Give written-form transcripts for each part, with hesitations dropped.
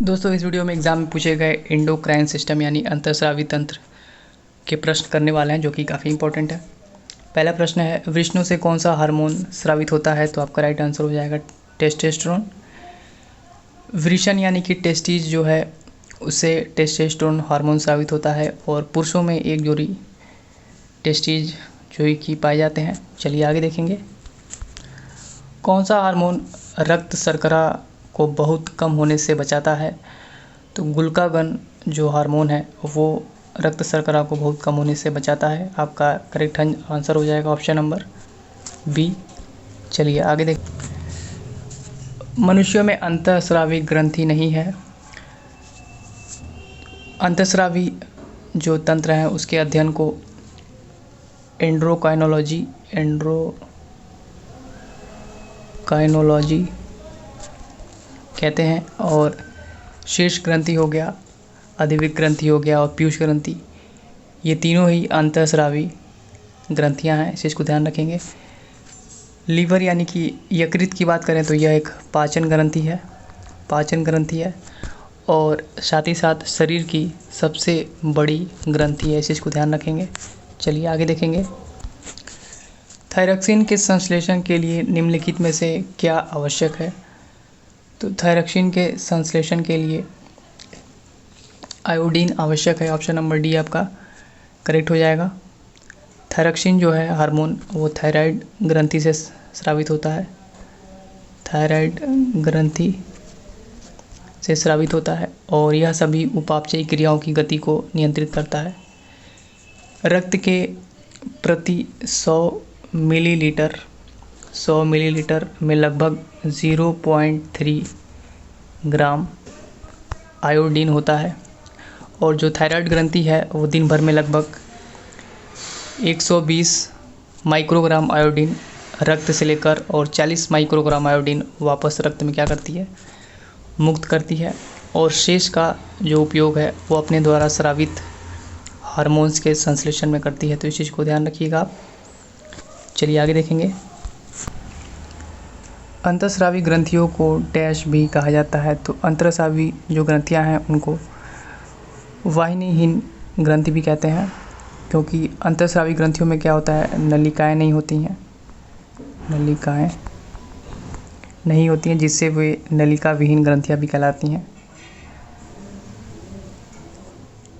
दोस्तों इस वीडियो में एग्जाम में पूछे गए एंडोक्राइन सिस्टम यानी अंतःस्रावी तंत्र के प्रश्न करने वाले हैं जो कि काफ़ी इंपॉर्टेंट है। पहला प्रश्न है, वृषणों से कौन सा हार्मोन स्रावित होता है? तो आपका राइट आंसर हो जाएगा टेस्टोस्टेरोन। वृषण यानी कि टेस्टिस जो है उससे टेस्टोस्टेरोन हार्मोन स्रावित होता है और पुरुषों में एक जोड़ी टेस्टिस जो कि पाए जाते हैं। चलिए आगे देखेंगे। कौन सा हार्मोन रक्त शर्करा को बहुत कम होने से बचाता है? तो ग्लूकागन जो हार्मोन है वो रक्त शर्करा को बहुत कम होने से बचाता है। आपका करेक्ट आंसर हो जाएगा ऑप्शन नंबर बी। चलिए आगे देख। मनुष्यों में अंतःस्रावी ग्रंथि नहीं है। अंतःस्रावी जो तंत्र है उसके अध्ययन को एंड्रोकाइनोलॉजी कहते हैं। और शीर्ष ग्रंथि हो गया, अधिविक ग्रंथि हो गया और पीयूष ग्रंथि, ये तीनों ही अंतःस्रावी ग्रंथियां हैं, इस चीज़ को ध्यान रखेंगे। लीवर यानी कि यकृत की बात करें तो यह एक पाचन ग्रंथि है और साथ ही साथ शरीर की सबसे बड़ी ग्रंथि है, इस चीज़ को ध्यान रखेंगे। चलिए आगे देखेंगे। थायरॉक्सिन के संश्लेषण के लिए निम्नलिखित में से क्या आवश्यक है? तो थायरॉक्सिन के संश्लेषण के लिए आयोडीन आवश्यक है। ऑप्शन नंबर डी आपका करेक्ट हो जाएगा। थायरॉक्सिन जो है हार्मोन वो थायराइड ग्रंथि से स्रावित होता है। थायराइड ग्रंथि से स्रावित होता है और यह सभी उपापचयी क्रियाओं की गति को नियंत्रित करता है। रक्त के प्रति 100 मिलीलीटर में लगभग 0.3 ग्राम आयोडीन होता है और जो थायराइड ग्रंथि है वो दिन भर में लगभग 120 माइक्रोग्राम आयोडीन रक्त से लेकर और 40 माइक्रोग्राम आयोडीन वापस रक्त में क्या करती है? मुक्त करती है। और शेष का जो उपयोग है वो अपने द्वारा स्रावित हार्मोन्स के संश्लेषण में करती है, तो इस चीज़ को ध्यान रखिएगा आप। चलिए आगे देखेंगे। अंतःस्रावी ग्रंथियों को डैश भी कहा जाता है। तो अंतःस्रावी जो ग्रंथियां हैं उनको वाहिनीहीन ग्रंथि भी कहते हैं, क्योंकि अंतःस्रावी ग्रंथियों में क्या होता है, नलिकाएं नहीं होती हैं जिससे वे नलिका विहीन ग्रंथियां भी कहलाती हैं।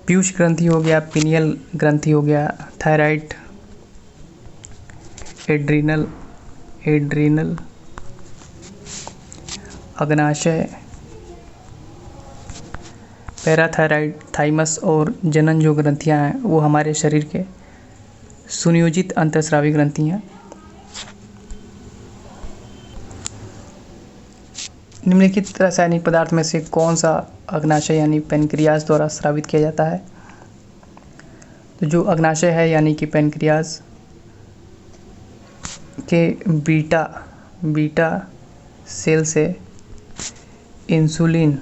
पीयूष ग्रंथि हो गया, पिनियल ग्रंथि हो गया, थायराइड, एड्रीनल, अग्नाशय, पैराथायराइड, थाइमस और जनन जो ग्रंथियां हैं वो हमारे शरीर के सुनियोजित अंतःस्रावी ग्रंथि हैं। निम्नलिखित रासायनिक पदार्थ में से कौन सा अग्नाशय यानी पेनक्रियाज द्वारा स्रावित किया जाता है? तो जो अग्नाशय है यानी कि पेनक्रियाज के बीटा सेल से इंसुलिन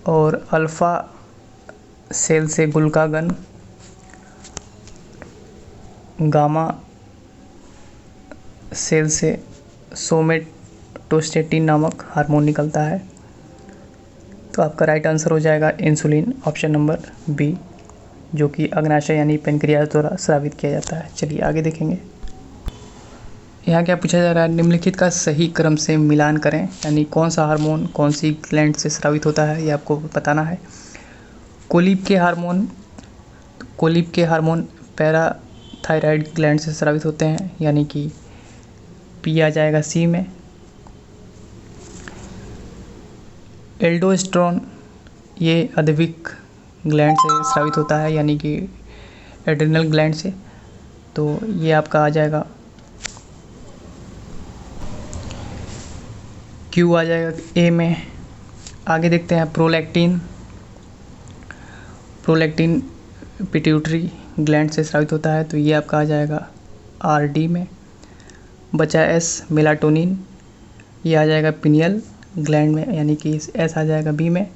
और अल्फा सेल से ग्लूकागन, गामा सेल से सोमेटोस्टेटिन नामक हार्मोन निकलता है। तो आपका राइट आंसर हो जाएगा इंसुलिन, ऑप्शन नंबर बी, जो कि अग्नाशय यानी पेनक्रियाज द्वारा स्रावित किया जाता है। चलिए आगे देखेंगे। यहाँ क्या पूछा जा रहा है, निम्नलिखित का सही क्रम से मिलान करें, यानी कौन सा हार्मोन कौन सी ग्लैंड से स्रावित होता है ये आपको बताना है। कोलिब के हार्मोन पैराथायराइड ग्लैंड से स्रावित होते हैं, यानी कि पी आ जाएगा सी में। एल्डोस्टेरोन ये अधिविक ग्लैंड से स्रावित होता है, यानी कि एड्रिनल ग्लैंड से, तो ये आपका आ जाएगा क्यू आ जाएगा ए में। आगे देखते हैं। प्रोलैक्टिन पिट्यूटरी ग्लैंड से स्रावित होता है, तो ये आपका आ जाएगा आर डी में। बचा एस मेलाटोनिन, ये आ जाएगा पिनियल ग्लैंड में, यानी कि एस आ जाएगा बी में।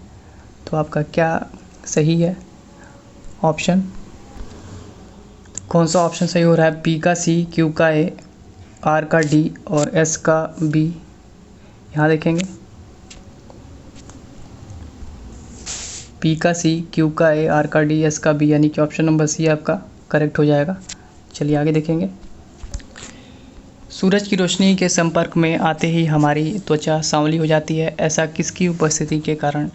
तो आपका क्या सही है ऑप्शन? कौन सा ऑप्शन सही हो रहा है? पी का सी, क्यू का ए आर का डी और एस का बी। यहाँ देखेंगे पी का सी, क्यू का ए, आर का डी, एस का बी, यानी कि ऑप्शन नंबर सी आपका करेक्ट हो जाएगा। चलिए आगे देखेंगे। सूरज की रोशनी के संपर्क में आते ही हमारी त्वचा सांवली हो जाती है, ऐसा किसकी उपस्थिति के कारण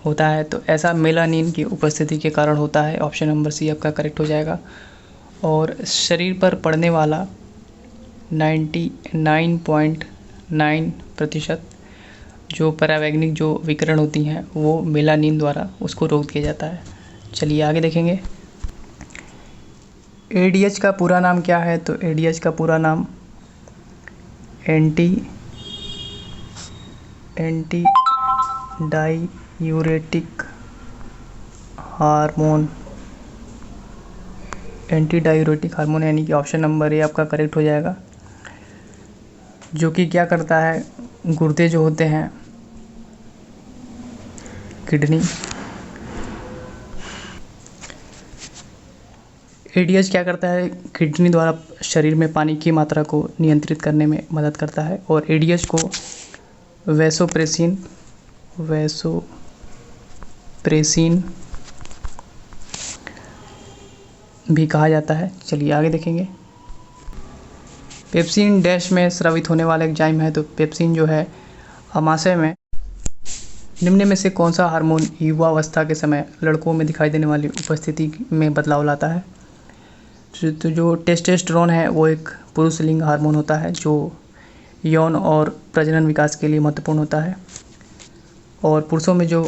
होता है? तो ऐसा मेलानिन की उपस्थिति के कारण होता है। ऑप्शन नंबर सी आपका करेक्ट हो जाएगा। और शरीर पर पड़ने वाला 99.9% जो परावैंगनिक जो विकिरण होती हैं वो मेलानिन द्वारा उसको रोक दिया जाता है। चलिए आगे देखेंगे। एडीएच का पूरा नाम क्या है? तो एडीएच का पूरा नाम एंटी डायूरेटिक हार्मोन, यानी कि ऑप्शन नंबर ए आपका करेक्ट हो जाएगा। जो कि क्या करता है, गुर्दे जो होते हैं, किडनी, एडीएच क्या करता है, किडनी द्वारा शरीर में पानी की मात्रा को नियंत्रित करने में मदद करता है। और एडीएच को वैसोप्रेसिन भी कहा जाता है। चलिए आगे देखेंगे। पेप्सिन डैश में स्रावित होने वाला एंजाइम है। तो पेप्सिन जो है आमाशय में निम्न में से कौन सा हार्मोन युवावस्था के समय लड़कों में दिखाई देने वाली उपस्थिति में बदलाव लाता है? तो जो टेस्टोस्टेरोन है वो एक पुरुष लिंग हार्मोन होता है जो यौन और प्रजनन विकास के लिए महत्वपूर्ण होता है। और पुरुषों में जो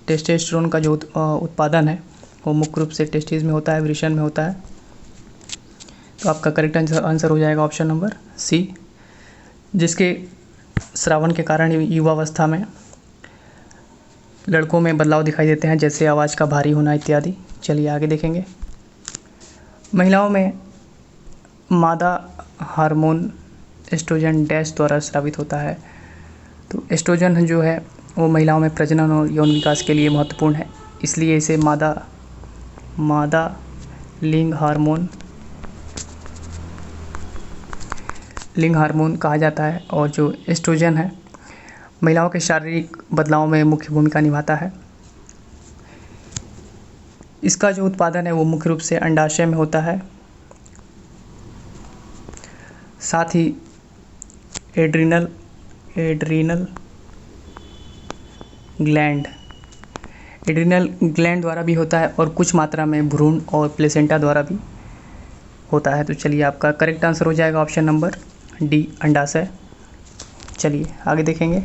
टेस्टोस्टेरोन का जो उत्पादन है वो मुख्य रूप से टेस्टिस में होता है, वृषण में होता है। तो आपका करेक्ट आंसर हो जाएगा ऑप्शन नंबर सी, जिसके स्रावन के कारण युवावस्था में लड़कों में बदलाव दिखाई देते हैं, जैसे आवाज़ का भारी होना इत्यादि। चलिए आगे देखेंगे। महिलाओं में मादा हार्मोन एस्ट्रोजन डैश द्वारा स्रावित होता है। तो एस्ट्रोजन जो है वो महिलाओं में प्रजनन और यौन विकास के लिए महत्वपूर्ण है, इसलिए इसे मादा लिंग हार्मोन कहा जाता है। और जो एस्ट्रोजन है महिलाओं के शारीरिक बदलाव में मुख्य भूमिका निभाता है। इसका जो उत्पादन है वो मुख्य रूप से अंडाशय में होता है। साथ ही एड्रिनल ग्लैंड द्वारा भी होता है और कुछ मात्रा में भ्रूण और प्लेसेंटा द्वारा भी होता है। तो चलिए आपका करेक्ट आंसर हो जाएगा ऑप्शन नंबर डी, अंडाशय। चलिए आगे देखेंगे।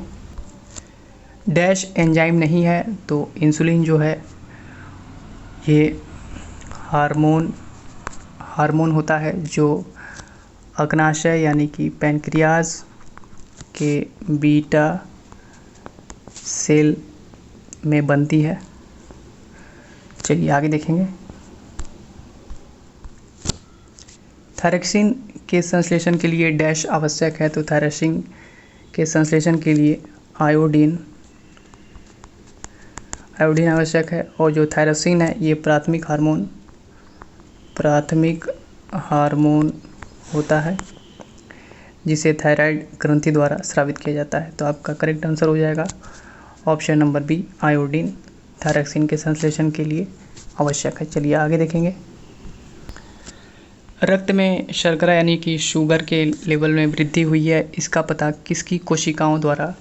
डैश एंजाइम नहीं है। तो इंसुलिन जो है ये हार्मोन होता है जो अग्नाशय यानी कि पैनक्रियाज के बीटा सेल में बनती है। चलिए आगे देखेंगे। थायरॉक्सिन के संश्लेषण के लिए डैश आवश्यक है। तो थायरॉक्सिन के संश्लेषण के लिए आयोडीन आवश्यक है। और जो थायरोसिन है ये प्राथमिक हार्मोन होता है जिसे थायराइड ग्रंथि द्वारा स्रावित किया जाता है। तो आपका करेक्ट आंसर हो जाएगा option number B, iodine thyroxine के संश्लेषण के लिए आवश्यक है। चलिए आगे देखेंगे। रक्त में शर्करा यानी कि शुगर के लेवल में वृद्धि हुई है, इसका पता किसकी कोशिकाओं द्वारा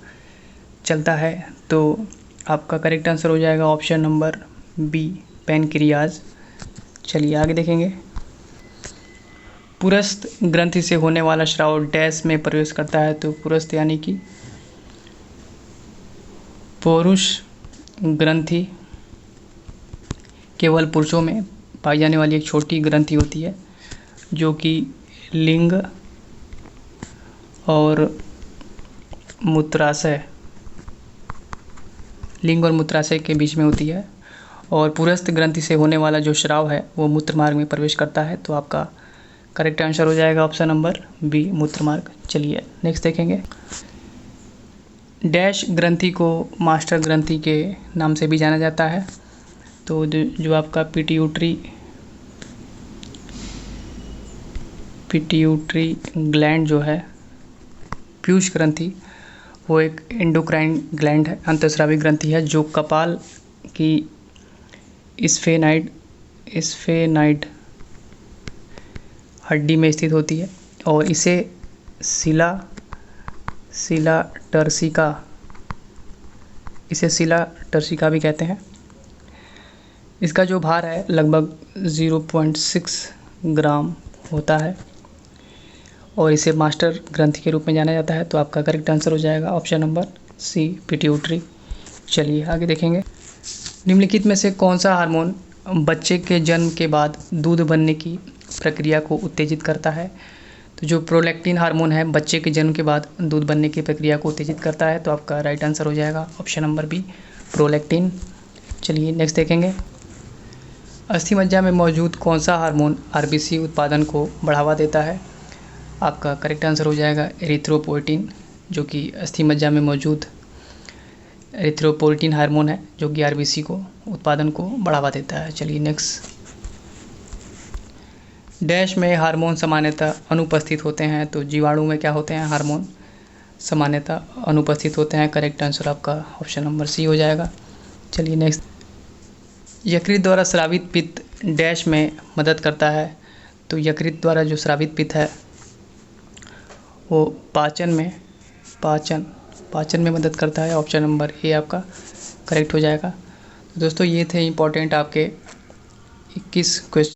चलता है? तो आपका करेक्ट आंसर हो जाएगा ऑप्शन नंबर बी, पैनक्रियाज। चलिए आगे देखेंगे। पुरस्थ ग्रंथि से होने वाला स्राव डैश में प्रवेश करता है। तो पुरस्थ यानी कि पौरुष ग्रंथि केवल पुरुषों में पाई जाने वाली एक छोटी ग्रंथि होती है जो कि लिंग और मूत्राशय के बीच में होती है। और पुरस्थ ग्रंथि से होने वाला जो स्राव है वो मूत्र मार्ग में प्रवेश करता है। तो आपका करेक्ट आंसर हो जाएगा ऑप्शन नंबर बी, मूत्र मार्ग। चलिए नेक्स्ट देखेंगे। डैश ग्रंथि को मास्टर ग्रंथि के नाम से भी जाना जाता है। तो जो आपका पिट्यूटरी पिट्यूटरी ग्लैंड जो है, पीयूष ग्रंथि, वो एक एंडोक्राइन ग्लैंड है, अंतःस्रावी ग्रंथि है, जो कपाल की स्फेनाइड हड्डी में स्थित होती है और इसे सिला टर्सिका भी कहते हैं। इसका जो भार है लगभग 0.6 ग्राम होता है और इसे मास्टर ग्रंथि के रूप में जाना जाता है। तो आपका करेक्ट आंसर हो जाएगा ऑप्शन नंबर सी, पिट्यूटरी। चलिए आगे देखेंगे। निम्नलिखित में से कौन सा हार्मोन बच्चे के जन्म के बाद दूध बनने की प्रक्रिया को उत्तेजित करता है? तो जो प्रोलैक्टिन हार्मोन है बच्चे के जन्म के बाद दूध बनने की प्रक्रिया को उत्तेजित करता है। तो आपका राइट आंसर हो जाएगा ऑप्शन नंबर बी, प्रोलैक्टिन। चलिए नेक्स्ट देखेंगे। अस्थि मज्जा में मौजूद कौन सा हार्मोन आरबीसी उत्पादन को बढ़ावा देता है? आपका करेक्ट आंसर हो जाएगा एरिथ्रोपोइटिन, जो कि अस्थि मज्जा में मौजूद एरिथ्रोपोइटिन हार्मोन है, जो कि आरबीसी को उत्पादन को बढ़ावा देता है। चलिए नेक्स्ट। डैश में हार्मोन सामान्यतः अनुपस्थित होते हैं। तो जीवाणु में क्या होते हैं? हार्मोन सामान्यतः अनुपस्थित होते हैं। करेक्ट आंसर आपका ऑप्शन नंबर सी हो जाएगा। चलिए नेक्स्ट। यकृत द्वारा स्रावित पित्त डैश में मदद करता है। तो यकृत द्वारा जो स्रावित पित्त है वो पाचन में मदद करता है। ऑप्शन नंबर ए आपका करेक्ट हो जाएगा। तो दोस्तों ये थे इम्पोर्टेंट आपके 21 क्वेश्चन।